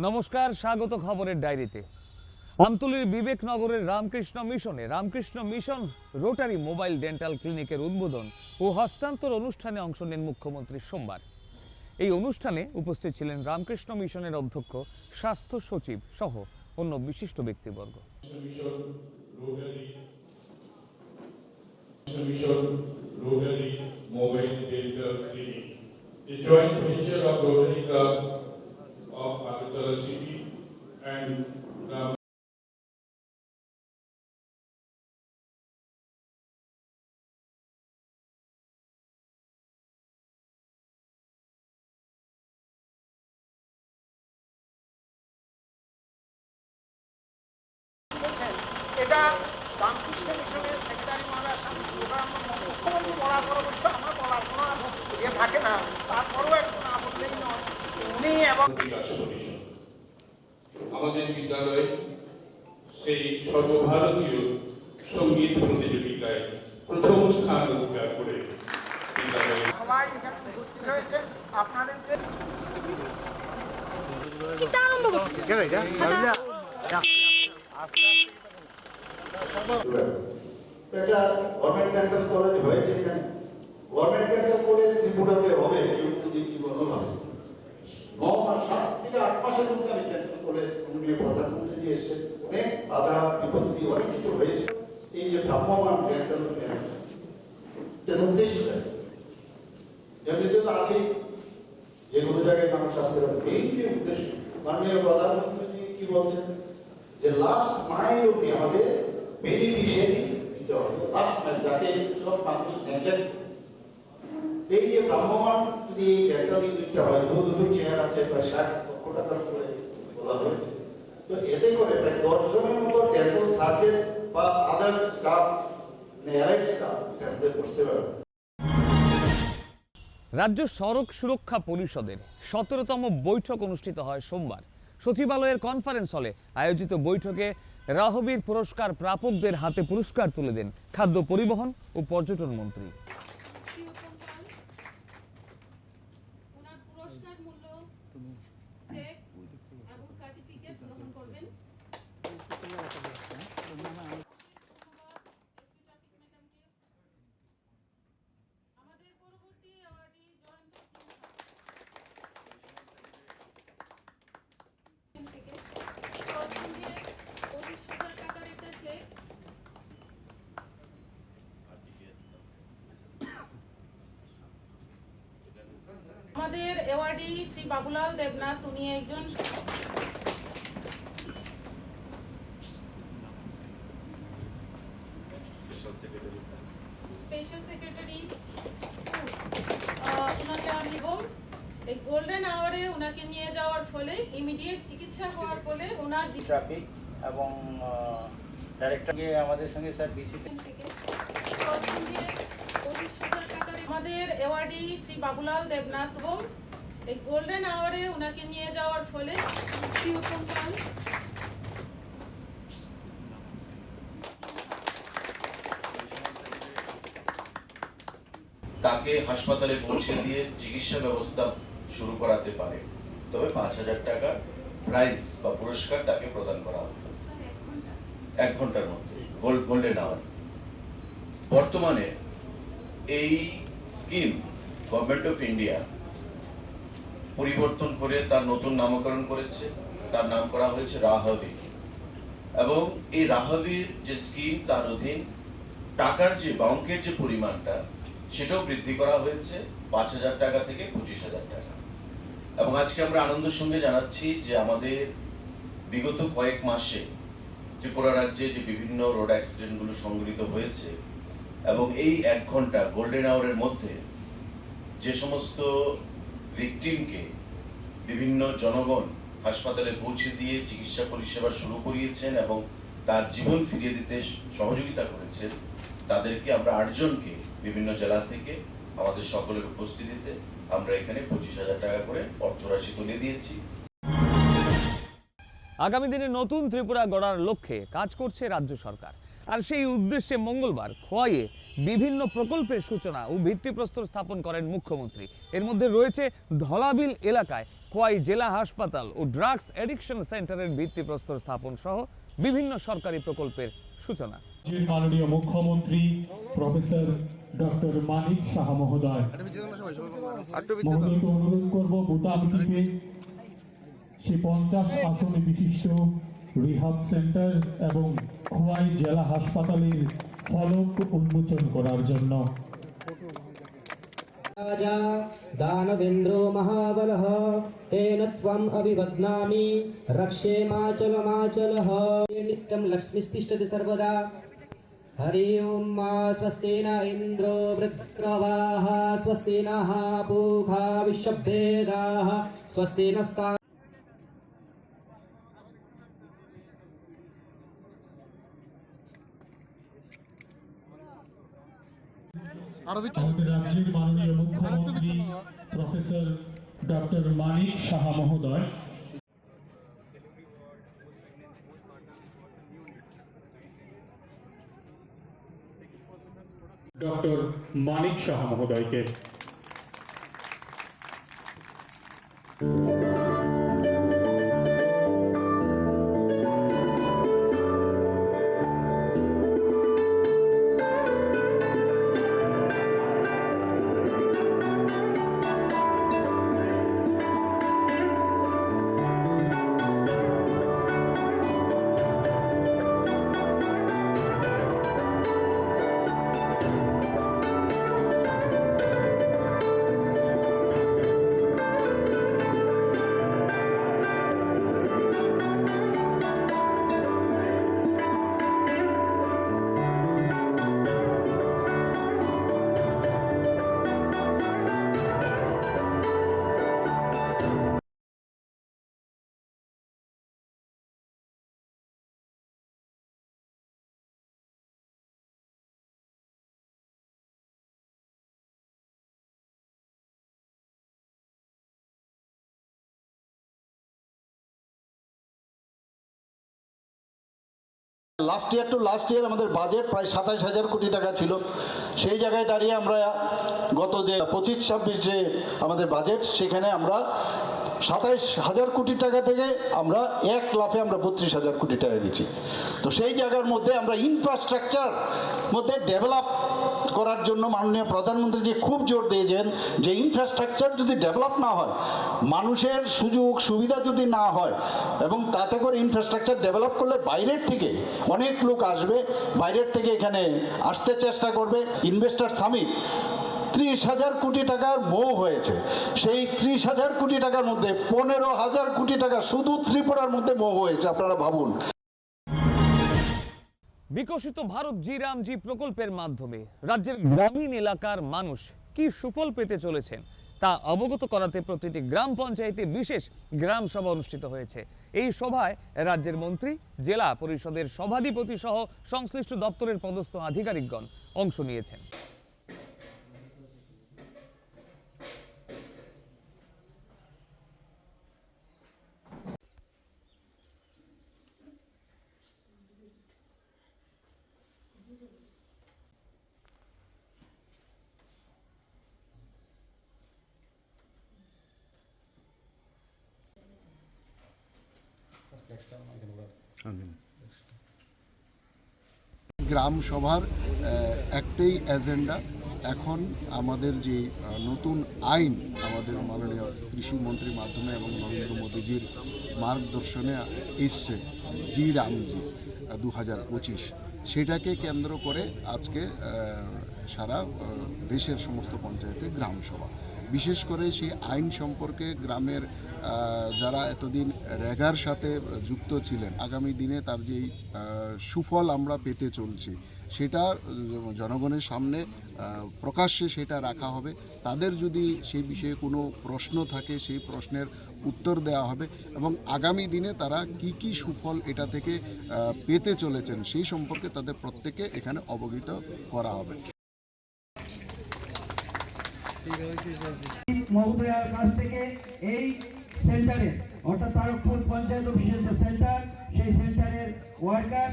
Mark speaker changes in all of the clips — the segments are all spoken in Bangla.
Speaker 1: নমস্কার, স্বাগত খবরের ডায়েরিতে। আমতলীর বিবেকনগরের Ramakrishna Mission rotary mobile dental ক্লিনিকের উদ্বোধন ও হস্তান্তর অনুষ্ঠানে অংশ নেন মুখ্যমন্ত্রী সোমবার। এই অনুষ্ঠানে উপস্থিত ছিলেন রামকৃষ্ণ মিশনের অধ্যক্ষ, স্বাস্থ্য সচিব সহ অন্য বিশিষ্ট ব্যক্তিবর্গ।
Speaker 2: of Agutala city and
Speaker 3: এটা রামকৃষ্ণ মিশনের সেক্রেটারি মহারাজ মুখ্যমন্ত্রী বলার পর অবশ্য আমার বলার কোনো ইয়ে থাকে না, তারপরেও একটু না বললেই নয়। উনি এবং
Speaker 2: আমাদের বিদ্যালয়ে সেই সর্বভারতীয় সঙ্গীত প্রতিযোগিতায় প্রথম স্থান অধিকার করে
Speaker 3: সবাই এখানে উপস্থিত হয়েছেন। আপনাদেরকে
Speaker 4: একটা গভর্নমেন্ট ডেন্টাল কলেজ হয়েছে এখানে। গভর্নমেন্ট ডেন্টাল কলেজ ত্রিপুরাতে হবে জীবনভাবে 9 মাস 7 থেকে 8 মাসের মধ্যে আমি ডেন্টাল কলেজ নিয়ে প্রধানমন্ত্রী যে এসেছেন, অনেক বাধা বিপত্তি অনেক কিছু হয়েছে। এই যে ভ্রাম্যমান ডেন্টাল এর উদ্দেশ্য এমনিতে তো আছেই, যে কোনো জায়গায় মানুষ আসতে পারে। এই যে উদ্দেশ্য মাননীয় প্রধানমন্ত্রী কি বলছেন যে লাস্ট মাইল অব্দি আমাদের বেনিফিশিয়ারি দিতে হবে। লাস্ট মাইল যাকে সব মানুষ নেগলেক্ট, এই যে ভ্রাম্যমান যদি ডেন্টাল ইউনিটটা হয়, দুটো চেয়ার আছে, প্রায় 60 লক্ষ টাকার করে বলা হয়েছে। তো এতে করে প্রায় 10 জনের মতো ডেন্টাল সার্জন বা আদার্স স্টাফ, এলাইড স্টাফ এটা আমাদের করতে পারবে।
Speaker 1: রাজ্য সড়ক সুরক্ষা পরিষদের 17তম বৈঠক অনুষ্ঠিত হয় সোমবার। সচিবালয়ের কনফারেন্স হলে আয়োজিত বৈঠকে রাহবীর পুরস্কার প্রাপকদের হাতে পুরস্কার তুলে দেন খাদ্য, পরিবহন ও পর্যটন মন্ত্রী।
Speaker 5: আমাদের এওয়ার্ডি শ্রী বাবুলাল দেবনাথ, উনি একজন স্পেশাল সেক্রেটারি। ওনাকে আমি এই গোল্ডেন আওয়ারে ওনাকে নিয়ে যাওয়ার ফলে ইমিডিয়েট চিকিৎসা হওয়ার ফলে ওনার
Speaker 6: ট্রাফিক এবং ডাইরেক্টরকে আমাদের সঙ্গে স্যার বিসিতে
Speaker 5: আমাদের এওয়ার্ডি শ্রী বাবুলাল দেবনাথ এই গোল্ডেন আওয়ারে ওনাকে নিয়ে যাওয়ার ফলে
Speaker 7: তাকে হাসপাতালে পৌঁছে দিয়ে চিকিৎসা ব্যবস্থা শুরু করাতে পারে, তবে 5,000 টাকা প্রাইজ বা পুরস্কার তাকে প্রদান করা হবে 1 ঘন্টার মধ্যে, গোল্ডেন আওয়ার। বর্তমানে এই স্কিম গভর্নমেন্ট অফ ইন্ডিয়া পরিবর্তন করে তার নতুন নামকরণ করেছে, তার নাম করা হয়েছে রাহবি। এবং এই রাহবির যে স্কিম, তার অধীন টাকার যে অঙ্কের যে পরিমাণটা সেটাও বৃদ্ধি করা হয়েছে 5,000 টাকা থেকে 25,000 টাকা। এবং আজকে আমরা আনন্দের সঙ্গে জানাচ্ছি যে আমাদের বিগত কয়েক মাসে ত্রিপুরা রাজ্যে যে বিভিন্ন রোড অ্যাক্সিডেন্টগুলো সংঘটিত হয়েছে এবং এই 1 ঘন্টা গোল্ডেন আওয়ারের মধ্যে যে সমস্ত ভিকটিমকে বিভিন্ন জনগণ হাসপাতালে পৌঁছে দিয়ে চিকিৎসা পরিষেবা শুরু করিয়েছেন এবং তার জীবন ফিরিয়ে দিতে সহযোগিতা করেছেন, তাদেরকে আমরা 8 জনকে বিভিন্ন জেলা থেকে আমাদের সকলের উপস্থিতিতে আমরা এখানে 25,000 টাকা করে অর্থরাশি তুলে দিয়েছি।
Speaker 1: আগামী দিনে নতুন ত্রিপুরা গড়ার লক্ষ্যে কাজ করছে রাজ্য সরকার। আর সেই উদ্দেশ্যে মঙ্গলবার খোয়াইয়ে বিভিন্ন প্রকল্পের সূচনা ও ভিত্তিপ্রস্তর স্থাপন করেন মুখ্যমন্ত্রী। এর মধ্যে রয়েছে ধলাবিল এলাকায় খোয়াই জেলা হাসপাতাল ও ড্রাগস অ্যাডিকশন সেন্টারের ভিত্তিপ্রস্তর স্থাপন সহ বিভিন্ন সরকারি প্রকল্পের সূচনা।
Speaker 8: মাননীয় মুখ্যমন্ত্রী প্রফেসর ডক্টর মানিক সাহা মহোদয় মহোদয়কে অনুরোধ করব বুতাম টিপে সে 50 আসন বিশিষ্ট রিহাব সেন্টার এবং খোয়াই জেলা হাসপাতালের ফলক উন্মোচন করার জন্য।
Speaker 9: राजा दानवेन्द्रो महाबलः तेन त्वम् अभिवदनामि रक्षेमाचलमाचलः नित्यं लक्ष्मीस्तिष्ठति सर्वदा। हरि ओं मा स्वस्ति न इन्द्रो वृत्रवाः स्वस्ति नः पूषा विश्ववेदाः स्वस्ति नस्ता।
Speaker 8: আমাদের রাজ্যের মাননীয় মুখ্যমন্ত্রী প্রফেসর ডক্টর মানিক সাহা মহোদয় ডক্টর মানিক সাহা মহোদয়কে
Speaker 4: last year to last year আমাদের বাজেট প্রায় 27,000 কোটি টাকা ছিল। সেই জায়গায় দাঁড়িয়ে আমরা গত যে 25-26 যে আমাদের বাজেট, সেখানে আমরা 27,000 কোটি টাকা থেকে আমরা 1 লাফে আমরা 32,000 কোটি টাকা দিচ্ছি। তো সেই জায়গার মধ্যে আমরা ইনফ্রাস্ট্রাকচার মধ্যে ডেভেলপ করার জন্য মাননীয় প্রধানমন্ত্রী যে খুব জোর দিয়েছেন যে ইনফ্রাস্ট্রাকচার যদি ডেভেলপ না হয়, মানুষের সুযোগ সুবিধা যদি না হয়, এবং তাতে করে ইনফ্রাস্ট্রাকচার ডেভেলপ করলে বাইরের থেকে অনেক লোক আসবে, বাইরের থেকে এখানে আসতে চেষ্টা করবে। ইনভেস্টার সামিট 30,000 কোটি টাকার মোহ হয়েছে। সেই 30,000 কোটি টাকার মধ্যে 15,000 কোটি টাকা শুধু ত্রিপুরার মধ্যে মোহ হয়েছে। আপনারা ভাবুন।
Speaker 1: বিকশিত ভারত জি রাম জি প্রকল্পের মাধ্যমে রাজ্যের গ্রামীণ এলাকার মানুষ কি সুফল পেতে চলেছেন তা অবগত করাতে প্রতিটি গ্রাম পঞ্চায়েতে বিশেষ গ্রাম সভা অনুষ্ঠিত হয়েছে। এই সভায় রাজ্যের মন্ত্রী, জেলা পরিষদের সভাধিপতি সহ সংশ্লিষ্ট দপ্তরের পদস্থ আধিকারিকগণ অংশ নিয়েছেন।
Speaker 10: গ্রাম সভার একটাই এজেন্ডা, এখন আমাদের যে নতুন আইন আমাদের মাননীয় কৃষিমন্ত্রীর মাধ্যমে এবং নরেন্দ্র মোদীজির মার্গদর্শনে এসছে জি রামজি 2025, সেটাকে কেন্দ্র করে আজকে সারা দেশের সমস্ত পঞ্চায়েতে গ্রাম সভা। বিশেষ করে সেই আইন সম্পর্কে গ্রামের যারা এতদিন রেগার সাথে যুক্ত ছিলেন, আগামী দিনে তার যেই সুফল আমরা পেতে চলছি সেটা জনগণের সামনে প্রকাশ্যে সেটা রাখা হবে। তাদের যদি সেই বিষয়ে কোনো প্রশ্ন থাকে সেই প্রশ্নের উত্তর দেওয়া হবে, এবং আগামী দিনে তারা কি কি সুফল এটা থেকে পেতে চলেছেন সেই সম্পর্কে তাদের প্রত্যেককে এখানে অবগত করা হবে।
Speaker 9: মহোদয়ার কাছ থেকে এই সেন্টারে, অর্থাৎ তারকপুর পঞ্চায়েত অফিসের সেন্টার, সেই সেন্টারের ওয়ার্কার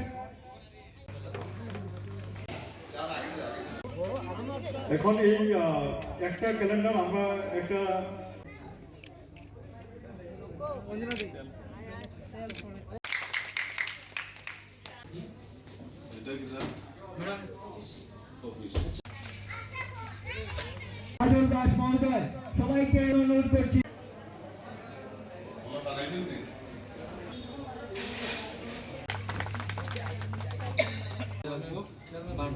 Speaker 8: এখন এই একটা ক্যালেন্ডার আমরা একটা
Speaker 9: দাস মহোদয় সবাইকে অনুরোধ করছি।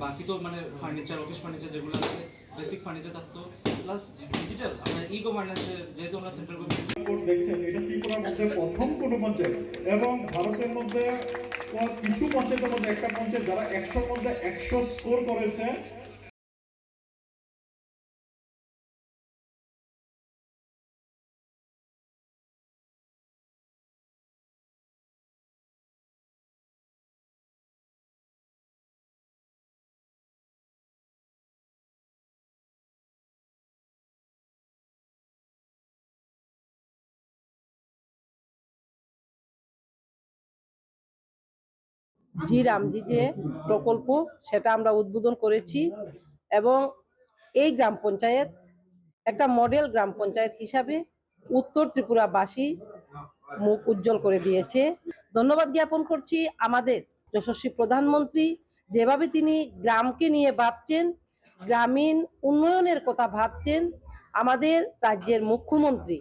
Speaker 11: বাকি তো মানে ফার্নিচার, অফিস ফার্নিচার যেগুলো আছে, বেসিক ফার্নিচার থাকতো, প্লাস ডিজিটাল আমরা ই গভর্নেন্সে যেহেতু আমরা সেন্ট্রাল গভর্নমেন্ট
Speaker 8: দেখছেন, এটা ত্রিপুরার মধ্যে প্রথম কোনো পঞ্চায়েত এবং ভারতের মধ্যে কিছু পঞ্চায়েতের মধ্যে একটা পঞ্চায়েত যারা 100-র মধ্যে 100 স্কোর করেছে।
Speaker 5: জি রামজি যে প্রকল্প সেটা আমরা উদ্বোধন করেছি এবং এই গ্রাম পঞ্চায়েত একটা মডেল গ্রাম পঞ্চায়েত হিসাবে উত্তর ত্রিপুরাবাসী মুখ উজ্জ্বল করে দিয়েছে। ধন্যবাদ জ্ঞাপন করছি আমাদের যশস্বী প্রধানমন্ত্রী, যেভাবে তিনি গ্রামকে নিয়ে ভাবছেন, গ্রামীণ উন্নয়নের কথা ভাবছেন। আমাদের রাজ্যের মুখ্যমন্ত্রী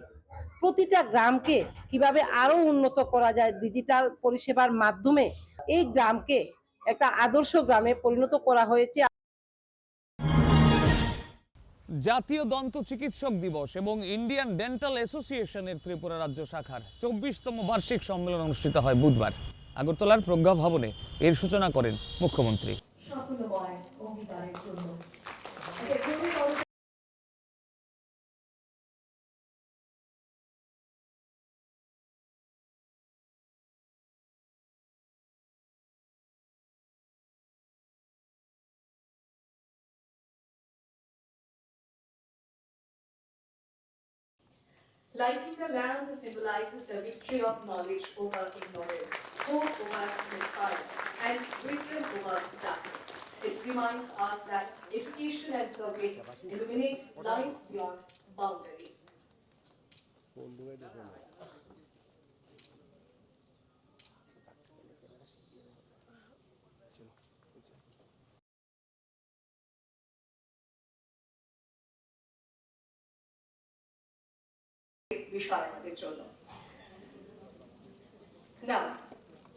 Speaker 5: প্রতিটা গ্রামকে কিভাবে আরো উন্নত করা যায় ডিজিটাল পরিষেবার মাধ্যমে, এই গ্রামকে একটা আদর্শ গ্রামে পরিণত করা হয়েছে।
Speaker 1: জাতীয় দন্ত চিকিৎসক দিবস এবং ইন্ডিয়ান ডেন্টাল অ্যাসোসিয়েশনের ত্রিপুরা রাজ্য শাখার 24তম বার্ষিক সম্মেলন অনুষ্ঠিত হয় বুধবার আগরতলার প্রজ্ঞা ভবনে। এর সূচনা করেন মুখ্যমন্ত্রী।
Speaker 12: Lighting the lamp symbolizes the victory of knowledge over ignorance, hope over despair, and wisdom over darkness. It reminds us that education and service illuminate lives beyond boundaries. Now,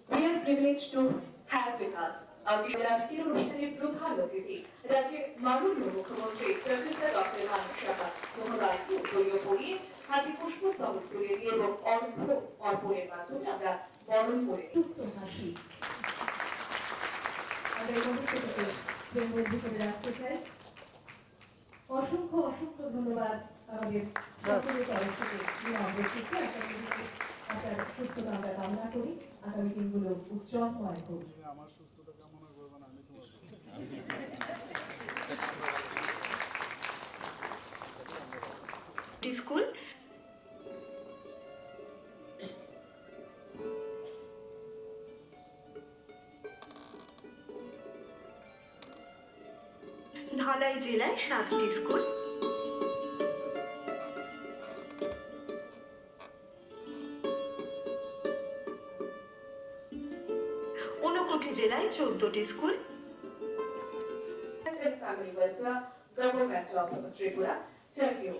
Speaker 12: we are privileged to have with us our রাজকীয় অনুষ্ঠানের প্রধান অতিথি রাজ্যের মাননীয় মুখ্যমন্ত্রী প্রফেসর ডক্টর মানিক সাহা মহোদয়কে উত্তরীয় পরিয়ে হাতে পুষ্পস্তবক তুলে দিয়ে এবং অর্ঘ্য অর্পণের মাধ্যমে আমরা বরণ করে সুপ্ত হাসি আমরা এই মুহূর্তটাকে প্রেমবন্ধু করে রাখতে চাই। অসংখ্য অসংখ্য ধন্যবাদ আমাদের সকলের তরফ থেকে আপনার সুস্থতা আমরা কামনা করি। আগামী দিনগুলো উজ্জ্বলময় হোক। আমার সুস্থতা কামনা করবেন, আমি তোমার স্কুল ধলাই জেলায় 7টি স্কুল, ঊনকোটি জেলায় 14টি স্কুল, গভর্নমেন্ট অফ ত্রিপুরা চাকরিও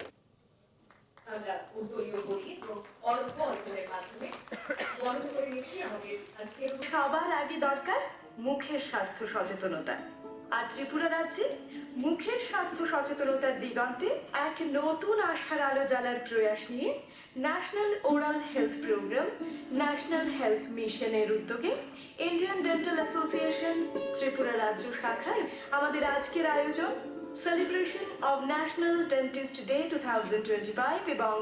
Speaker 12: আমরা উত্তরীয় করি এবং অর্থ অর্পণের মাধ্যমে বন্ধ করে নিয়েছি আমাদের আজকে। সবার আগে দরকার মুখের স্বাস্থ্য সচেতনতা। আর ত্রিপুরা রাজ্যে মুখের স্বাস্থ্য সচেতনতার দিগন্তে এক নতুন আশার আলো জ্বালার প্রয়াস নিয়ে national oral health program, national health মিশনের উদ্যোগে ইন্ডিয়ান ডেন্টাল অ্যাসোসিয়েশন ত্রিপুরা রাজ্য শাখায় আমাদের আজকের আয়োজন celebration of national dentist day 2025 এবং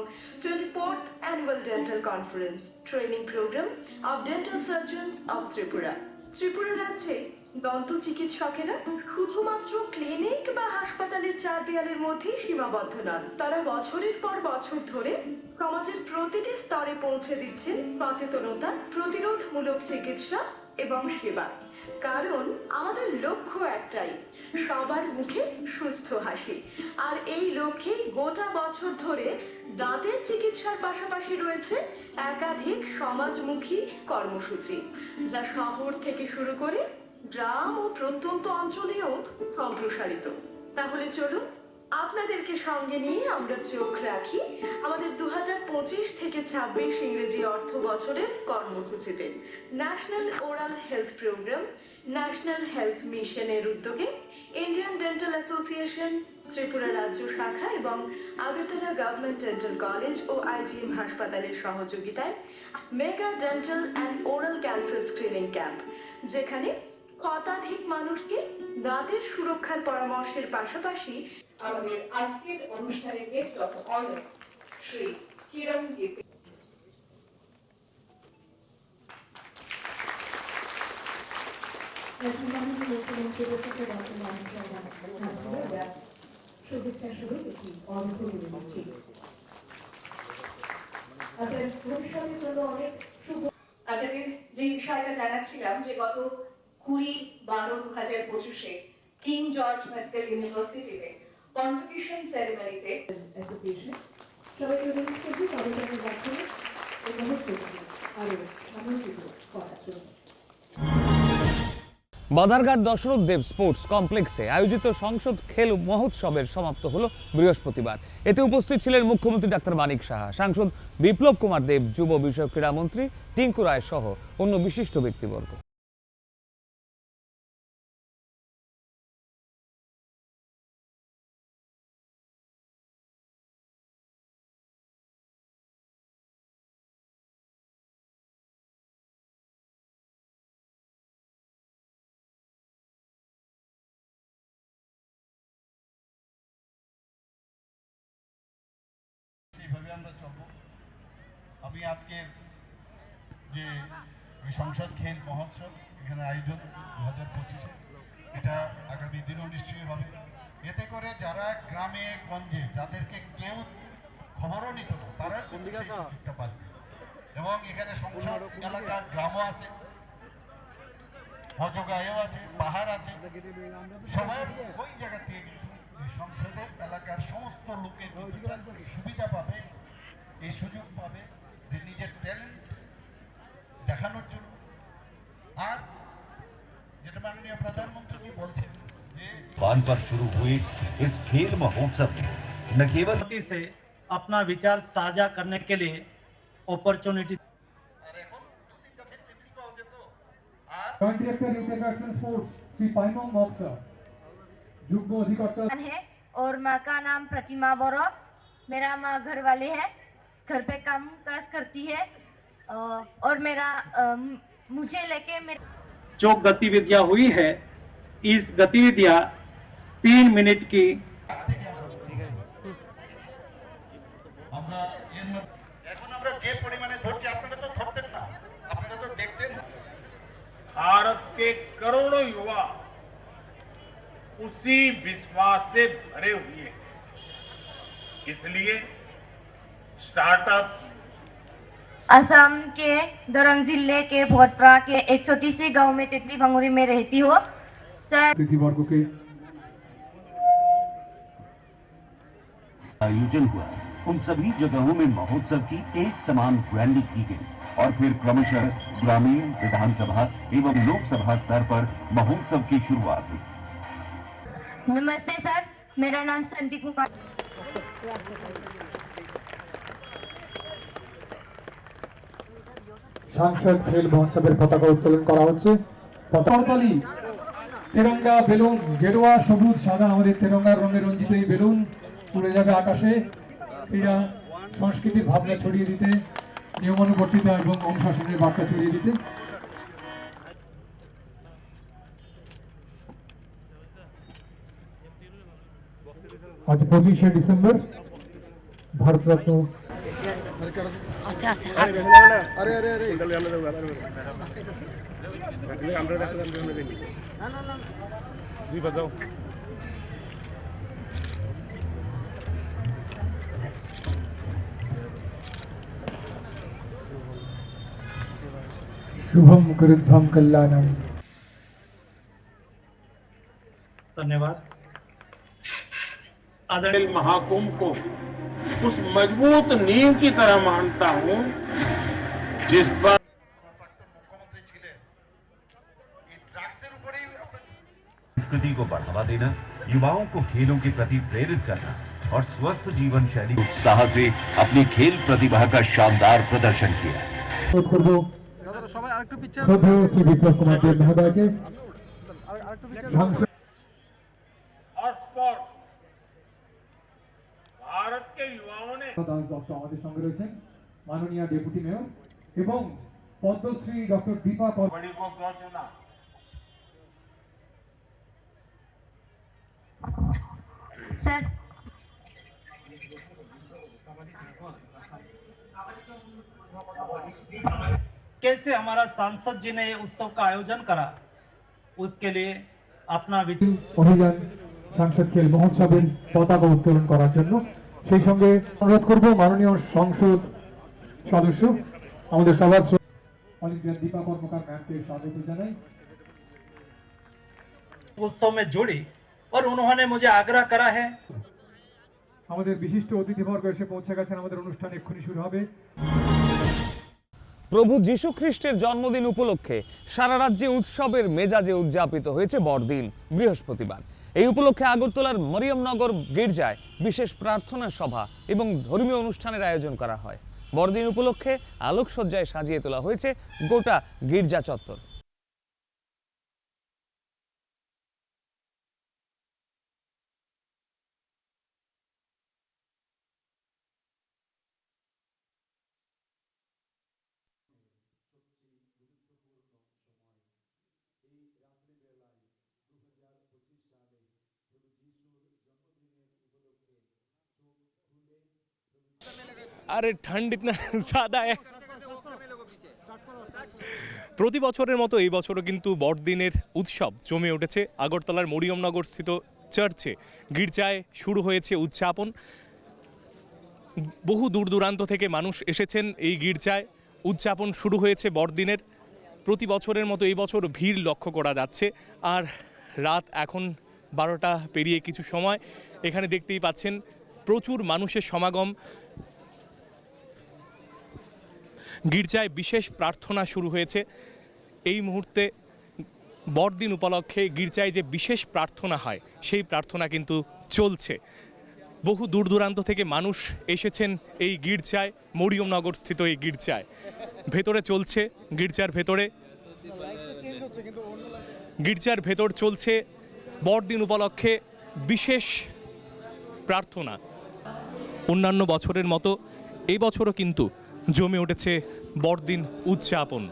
Speaker 12: 24th annual dental conference training program of dental surgeons of Tripura. Tripura রাজ্যে দন্ত চিকিৎসকেরা শুধুমাত্র ক্লিনিক বা হাসপাতালের 4 দেয়ালের মধ্যেই সীমাবদ্ধ নন। তারা বছরের পর বছর ধরে সমাজের প্রতিটি স্তরে পৌঁছে দিচ্ছেন সচেতনতা, প্রতিরোধমূলক চিকিৎসা এবং সেবা। কারণ আমাদের লক্ষ্য একটাই, সবার মুখে সুস্থ হাসি। আর এই লক্ষ্যে গোটা বছর ধরে দাঁতের চিকিৎসার পাশাপাশি রয়েছে একাধিক সমাজমুখী কর্মসূচি, যা শহর থেকে শুরু করে গ্রাম ও প্রত্যন্ত অঞ্চলেও সম্প্রসারিত। তাহলে চলুন আপনাদেরকে সঙ্গে নিয়ে আমরা চোখ রাখি আমাদের 2025 থেকে 26 ইংরেজি অর্থ বছরের কর্মসূচিতে। National oral health program, national health মিশনের উদ্যোগে ইন্ডিয়ান ডেন্টাল অ্যাসোসিয়েশন, ত্রিপুরা রাজ্য শাখা এবং আগরতলা গভর্নমেন্ট ডেন্টাল কলেজ ও আইজিএম হাসপাতালের সহযোগিতায় mega dental and oral cancer screening camp, যেখানে শতাধিক মানুষকে দাঁতের সুরক্ষার পরামর্শের পাশাপাশি আমাদের আজকের অনুষ্ঠানের গেস্ট অফ অনার শ্রী কিরণ গীতি। আপনাদের যে বিষয়টা জানাচ্ছিলাম যে গত 20/12/2025 কিং জর্জ মেডিকেল ইউনিভার্সিটিতে কনভোকেশন সেরেমনিতে
Speaker 1: বাধারঘাট দশরথ দেব স্পোর্টস কমপ্লেক্সে আয়োজিত সংসদ খেল মহোৎসবের সমাপ্ত হলো বৃহস্পতিবার। এতে উপস্থিত ছিলেন মুখ্যমন্ত্রী ডাক্তার মানিক সাহা, সাংসদ বিপ্লব কুমার দেব, যুব বিষয়ক ক্রীড়ামন্ত্রী টিঙ্কু রায় সহ অন্য বিশিষ্ট ব্যক্তিবর্গ।
Speaker 10: সেইভাবে আমরা চলব। আমি আজকের যে সংসদ খেল মহোৎসব এখানে আয়োজন 2025-এ, এটা আগামী দিনেও নিশ্চয়ই হবে। এতে করে যারা গ্রামে গঞ্জে যাদেরকে কেউ খবরও নিত না, তারা কিন্তু সেই সুযোগটা পাবে। এবং এখানে সংসদ এলাকার গ্রামও আছে, অজগায়ও আছে, পাহাড় আছে, সবার ওই জায়গা থেকে কিন্তু সংসদের এলাকার সমস্ত লোকের সুবিধা পাবে, এই সুযোগ পাবে যে নিজের ট্যালেন্ট দেখানোর জন্য। আর যেটা মাননীয় প্রধানমন্ত্রী বলছেন যে
Speaker 13: बांध पर शुरू हुए इस खेल महोत्सव में न केवल
Speaker 6: से अपना विचार साझा करने के लिए अपॉर्चुनिटी
Speaker 9: है और माँ का नाम प्रतिमा बोरो। मेरा माँ घर वाले है, घर पे काम काज करती है और मेरा मुझे लेके मेरे
Speaker 6: जो गतिविधियां हुई है, इस गतिविधियां 3 मिनट की
Speaker 10: আমরা এখন আমরা যে পরিমাণে ধরছি আপনারা তো ধরতেন না, আপনারা তো দেখতেন।
Speaker 2: भारत के करोड़ों युवा उसी विश्वास से भरे हुए हैं। इसलिए स्टार्टअप
Speaker 9: असम के दरंग जिले के भोटप्रा के 130 गांव में तितली भंगुरी में रहती हूँ सर।
Speaker 8: अतिथिवर्ग के
Speaker 13: आयोजन हुआ, उन सभी जगहों में महोत्सव की एक समान ब्रांडिंग की गई और फिर क्रमशः ग्रामीण, विधानसभा एवं लोकसभा स्तर पर महोत्सव की शुरुआत हुई।
Speaker 9: नमस्ते सर, मेरा नाम संदीप कुमार।
Speaker 8: সংসদ খেল মহোৎসবের পতাকা উত্তোলন করা হচ্ছে। পতাকালি তেরঙ্গা বেলুন, গেরুয়া, সবুজ, সাদা, আমাদের তেরঙ্গার রঙে রঞ্জিত এই বেলুন উড়ে যাবে আকাশে, ক্রীড়া সংস্কৃতির ভাবনা ছড়িয়ে দিতে, নিয়মানুবর্তিতা এবং অনুশাসনের বার্তা ছড়িয়ে দিতে। আজ 25শে ডিসেম্বর ভারতরত্ন शुभम करुद्धम कल्याणम।
Speaker 6: धन्यवाद। आदरणीय महाकुंभ को उस मजबूत नींव की तरह मानता हूं जिस पर
Speaker 13: संस्कृति को बढ़ावा देना, युवाओं को खेलों के प्रति प्रेरित करना और स्वस्थ जीवन शैली उत्साह से अपनी खेल प्रतिभा का शानदार प्रदर्शन किया।
Speaker 8: श्री विप्लव कुमार देव महोदय के
Speaker 2: हॉटस्पॉट भारत के युवाओं ने
Speaker 8: আমাদের সঙ্গে রয়েছেন মাননীয় ডেপুটি মেয়র এবং পদ্মশ্রী ডক্টর দীপা
Speaker 2: बड़ी को क्यों चुना?
Speaker 9: सर
Speaker 6: कैसे हमारा सांसद जी ने ये उत्सव का आयोजन करा, उसके लिए अपना
Speaker 8: অভিযান সংসদ খেল মহোৎসবের পতাকা উত্তোলন করার জন্য সেই সঙ্গে অনুরোধ করব মাননীয় সংসদ সদস্য আমাদের সবার অলিম্পিয়ান দীপা কর্মকার ম্যামকে স্বাগত জানাই।
Speaker 6: उत्सव में जुड़ी और उन्होंने मुझे आग्रह करा है।
Speaker 8: আমাদের বিশিষ্ট অতিথিবর্গ এসে পৌঁছে গেছেন, আমাদের অনুষ্ঠান এক্ষুনি শুরু হবে।
Speaker 1: প্রভু যীশু খ্রিস্টের জন্মদিন উপলক্ষে সারা রাজ্যে উৎসবের মেজাজে উদযাপিত হয়েছে বড়দিন বৃহস্পতিবার। এই উপলক্ষে আগরতলার মরিয়মনগর গির্জায় বিশেষ প্রার্থনা সভা এবং ধর্মীয় অনুষ্ঠানের আয়োজন করা হয়। বড়দিন উপলক্ষে আলোকসজ্জায় সাজিয়ে তোলা হয়েছে গোটা গির্জা চত্বর।
Speaker 14: अरे ठंड इतना ज़्यादा है। প্রতি বছরের মতো এই বছরও কিন্তু বড়দিনের উৎসব জমে উঠেছে আগরতলার মরিয়মনগর স্থিত চার্চে। গির্জায় শুরু হয়েছে উদযাপন। বহু দূর দূরান্ত থেকে মানুষ এসেছেন এই গির্জায়। উদযাপন শুরু হয়েছে বড়দিনের। প্রতি বছরের মতো এই বছর ভিড় লক্ষ্য করা যাচ্ছে। আর রাত এখন 12টা পেরিয়ে কিছু সময়। এখানে দেখতেই পাচ্ছেন প্রচুর মানুষের সমাগম। গির্জায় বিশেষ প্রার্থনা শুরু হয়েছে এই মুহূর্তে। বড়দিন উপলক্ষে গির্জায় যে বিশেষ প্রার্থনা হয় সেই প্রার্থনা কিন্তু চলছে। বহু দূর দূরান্ত থেকে মানুষ এসেছেন এই গির্জায়, মরিয়মনগর স্থিত এই গির্জায়। ভেতরে চলছে, গির্জার ভেতর চলছে বড়দিন উপলক্ষে বিশেষ প্রার্থনা। অন্যান্য বছরের মতো এই বছরও কিন্তু জমে উঠেছে বড়দিন উদযাপন।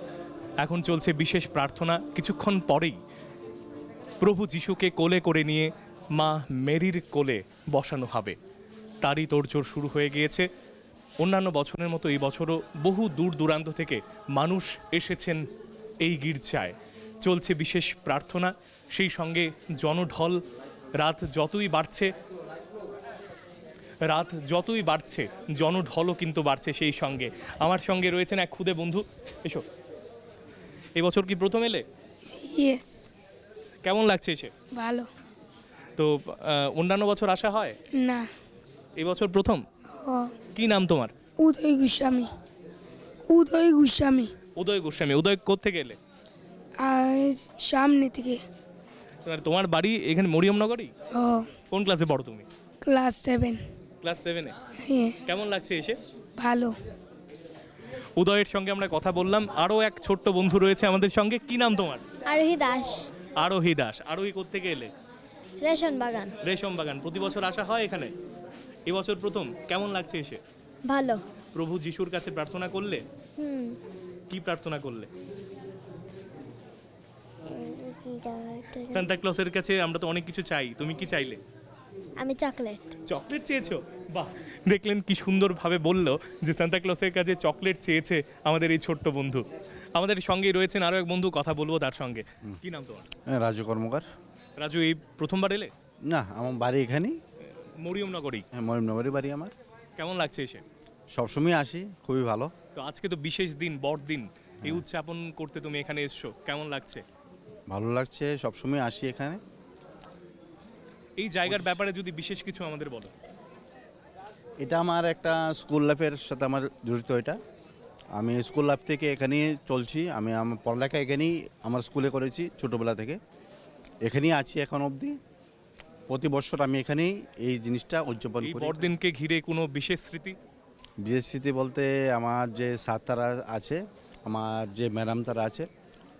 Speaker 14: এখন চলছে বিশেষ প্রার্থনা। কিছুক্ষণ পরেই প্রভু যিশুকে কোলে করে নিয়ে মা মেরির কোলে বসানো হবে, তারই তোড়জোড় শুরু হয়ে গিয়েছে। অন্যান্য বছরের মতো এই বছরও বহু দূর দূরান্ত থেকে মানুষ এসেছেন এই গির্জায়। চলছে বিশেষ প্রার্থনা, সেই সঙ্গে জনঢল। রাত যতই বাড়ছে জনঢলও কিন্তু বাড়ছে সেই সঙ্গে। আমার সঙ্গে রয়েছেন এক খুদে বন্ধু। এসো, এবছর কি প্রথম এলে?
Speaker 15: ইয়েস।
Speaker 14: কেমন লাগছে এসে?
Speaker 15: ভালো।
Speaker 14: তো অন্যান্য বছর আসা হয়
Speaker 15: না,
Speaker 14: এবছর প্রথম। কি নাম তোমার?
Speaker 15: উদয় গোস্বামী।
Speaker 14: উদয় কোত্থেকে এলে?
Speaker 15: সামনে থেকে।
Speaker 14: তোমার বাড়ি এখানে মরিয়মনগরই? কোন ক্লাসে পড়ো তুমি?
Speaker 15: ক্লাস 7।
Speaker 14: ক্লাস 7-এ? কেমন লাগছে এসে?
Speaker 15: ভালো।
Speaker 14: উদয়ের সঙ্গে আমরা কথা বললাম। আরও এক ছোট্ট বন্ধু রয়েছে আমাদের সঙ্গে। কি নাম তোমার?
Speaker 9: আরোহী দাস।
Speaker 14: আরোহী কোত্থেকে এলে?
Speaker 9: রেশম বাগান।
Speaker 14: প্রতি বছর আসা হয় এখানে? এবছর প্রথম। কেমন লাগছে এসে?
Speaker 9: ভালো।
Speaker 14: প্রভু যিশুর কাছে প্রার্থনা করলে? কি প্রার্থনা করলে? সান্তা ক্লসের কাছে আমরা তো অনেক কিছু চাই, তুমি কি চাইলে?
Speaker 9: আমি
Speaker 14: চকলেট চেয়েছো? বাহ, দেখলেন কি সুন্দরভাবে বললো যে সান্তা ক্লসের কাছে চকলেট চেয়েছে আমাদের এই ছোট্ট বন্ধু। আমাদের সঙ্গেই রয়েছেন আরও এক বন্ধু, কথা বলবো তার সঙ্গে। কি নাম তোমার?
Speaker 16: রাজু কর্মকার।
Speaker 14: রাজু, এই প্রথমবার এলে?
Speaker 16: না, আমার বাড়ি এখানেই,
Speaker 14: মরিয়মনগরই।
Speaker 16: হ্যাঁ, মরিয়মনগরই বাড়ি আমার।
Speaker 14: কেমন লাগছে এসে?
Speaker 16: সবসময় আসি, খুবই ভালো।
Speaker 14: তো আজকে তো বিশেষ দিন, বড়দিন, এই উদযাপন করতে তুমি এখানে এসছো, কেমন লাগছে?
Speaker 16: ভালো লাগছে, সবসময় আসি এখানে।
Speaker 14: এই জায়গার ব্যাপারে যদি বিশেষ কিছু আমাদের বলো।
Speaker 16: এটা আমার একটা স্কুল লাইফের সাথে আমার জড়িত। এটা আমি স্কুল লাইফ থেকে এখানেই চলছি। আমি আমার পড়ালেখা এখানেই আমার স্কুলে করেছি ছোটোবেলা থেকে, এখানেই আছি এখন অবধি। প্রতি বছর আমি এখানেই এই জিনিসটা উদযাপন
Speaker 14: এই
Speaker 16: করি।
Speaker 14: বড়দিনকে ঘিরে কোনো বিশেষ স্মৃতি?
Speaker 16: বিশেষ স্মৃতি বলতে আমার যে স্যার তারা আছে, আমার যে ম্যাডাম তারা আছে,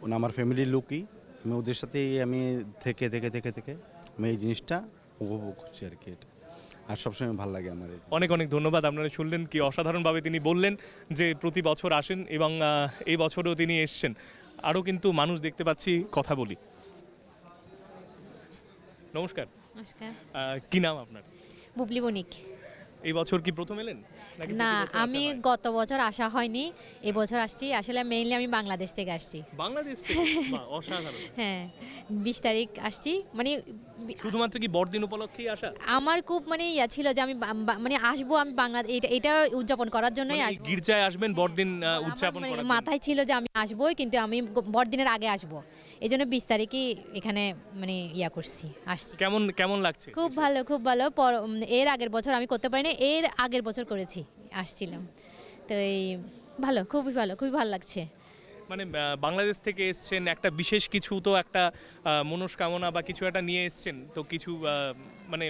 Speaker 16: ওনা আমার ফ্যামিলির লোকই। আমি ওদের সাথেই আমি থেকে থেকে থেকে থেকে আমি এই জিনিসটা উপভোগ করছি আর কি। এটা আর সবসময় ভালো লাগে আমার।
Speaker 14: অনেক অনেক ধন্যবাদ। আপনারা শুনলেন কি অসাধারণভাবে তিনি বললেন যে প্রতি বছর আসেন এবং এই বছরও তিনি এসছেন। আরও কিন্তু মানুষ দেখতে পাচ্ছি, কথা বলি। নমস্কার।
Speaker 17: নমস্কার।
Speaker 14: কি নাম আপনার?
Speaker 17: বুবলি বণিক।
Speaker 14: এই বছর কি প্রথম এলেন?
Speaker 17: না, আমি গত বছর আসা হয়নি, এবছর আসছি। আসলে মেইনলি আমি বাংলাদেশ থেকে আসছি।
Speaker 14: বাংলাদেশ থেকে? বাহ, অসাধারণ।
Speaker 17: হ্যাঁ, 20 তারিখ আসছি। মানে
Speaker 14: শুধুমাত্র কি বড়দিন উপলক্ষেই আসা?
Speaker 17: আমার খুব মানে ইয়া ছিল যে আমি মানে আসবো, আমি এটা উদযাপন করার জন্যই
Speaker 14: মানে গির্জায় আসবেন বড়দিন উদযাপন করার জন্য?
Speaker 17: মাথায় ছিল যে আমি আসবোই, কিন্তু আমি বড়দিনের আগে আসবো। এই জন্য 20 তারিখই এখানে মানে ইয়া করছি, আসছি।
Speaker 14: কেমন লাগছে?
Speaker 17: খুব ভালো, খুব ভালো। এর আগের বছর আমি করতে পারিনি, এর আগের বছর করেছি, আসছিলাম। তো এই ভালো, খুবই ভালো, খুবই ভালো লাগছে।
Speaker 14: মানে বাংলাদেশ থেকে এসছেন, একটা বিশেষ কিছু তো একটা মনস্কামনা বা কিছু একটা নিয়ে এসছেন তো, কিছু মানে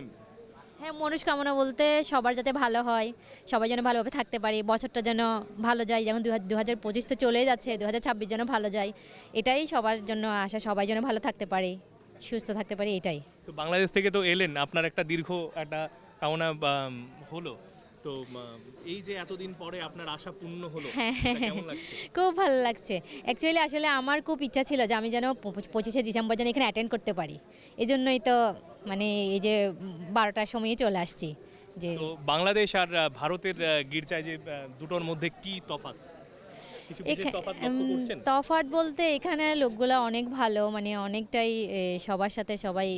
Speaker 17: হ্যাঁ, মনস্কামনা বলতে সবার যাতে ভালো হয়, সবাই যেন ভালোভাবে থাকতে পারি, বছরটা যেন ভালো যায়। যেমন 2025 তো চলেই যাচ্ছে, 2026 যেন ভালো যায়, এটাই সবার জন্য আশা। সবাই যেন ভালো থাকতে পারে, সুস্থ থাকতে পারে, এটাই।
Speaker 14: তো বাংলাদেশ থেকে তো এলেন, আপনার একটা দীর্ঘ একটা কামনা হলো, তো এই যে এতদিন পরে আপনার আশা পূর্ণ হলো, কেমন লাগছে?
Speaker 17: খুব ভালো লাগছে। অ্যাকচুয়ালি আসলে আমার খুব ইচ্ছা ছিল যে আমি যেন 25শে ডিসেম্বর যেন এখানে অ্যাটেন্ড করতে পারি। এই জন্যই তো মানে এই যে 12টার সময়ই চলে আসছি। যে
Speaker 14: তো বাংলাদেশ আর ভারতের গির্জায় যে দুটোর মধ্যে কি তফাৎ? কিছু বিশেষ তফাৎ লক্ষ্য করছেন?
Speaker 17: তফাৎ বলতে এখানে লোকগুলো অনেক ভালো, মানে অনেকটাই সবার সাথে সবাই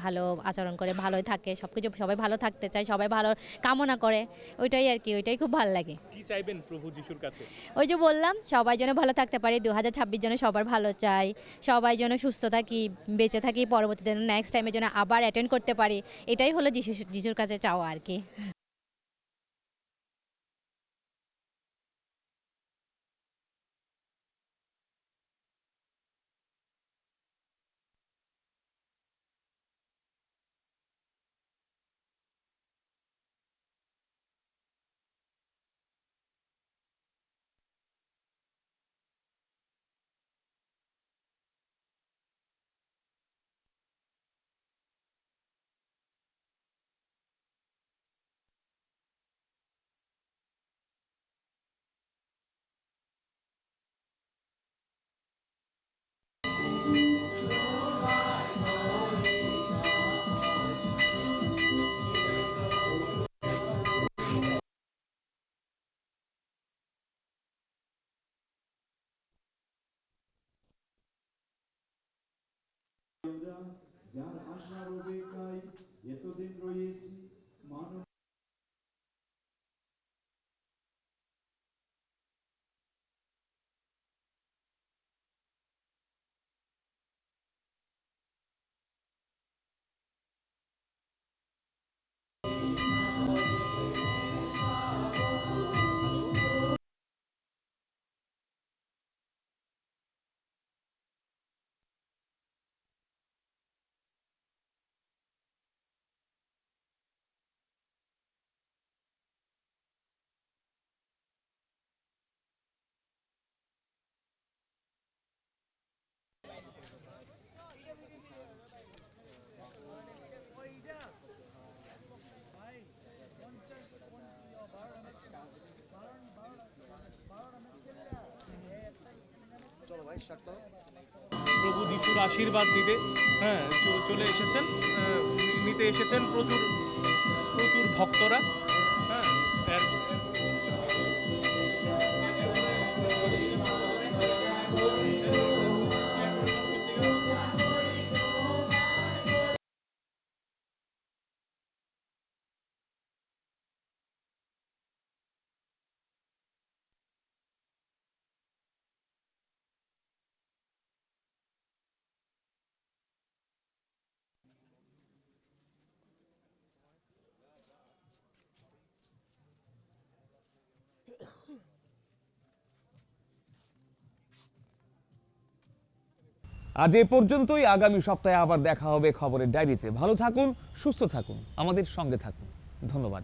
Speaker 17: ভালো আচরণ করে, ভালোই থাকে, সবকিছু সবাই ভালো থাকতে চায়, সবাই ভালো কামনা করে, ওইটাই আর কি, ওইটাই খুব ভালো লাগে।
Speaker 14: কি চাইবেন প্রভু যিশুর কাছে?
Speaker 17: ওই যে বললাম, সবাই যেন ভালো থাকতে পারি, 2026 যেন সবার ভালো চাই, সবাই যেন সুস্থ থাকি, বেঁচে থাকি, পরবর্তীতে নেক্সট টাইমে যেন আবার অ্যাটেন্ড করতে পারি, এটাই হলো যিশুর কাছে চাওয়া আর কি।
Speaker 4: যার আশার অপেক্ষায় এতদিন রয়েছি মানব
Speaker 14: প্রভু যিশুর আশীর্বাদ দিতে হ্যাঁ চলে এসেছেন, নিতে এসেছেন প্রচুর ভক্তরা। হ্যাঁ,
Speaker 1: আজ এ পর্যন্তই। আগামী সপ্তাহে আবার দেখা হবে খবরের ডায়েরিতে। ভালো থাকুন, সুস্থ থাকুন, আমাদের সঙ্গে থাকুন। ধন্যবাদ।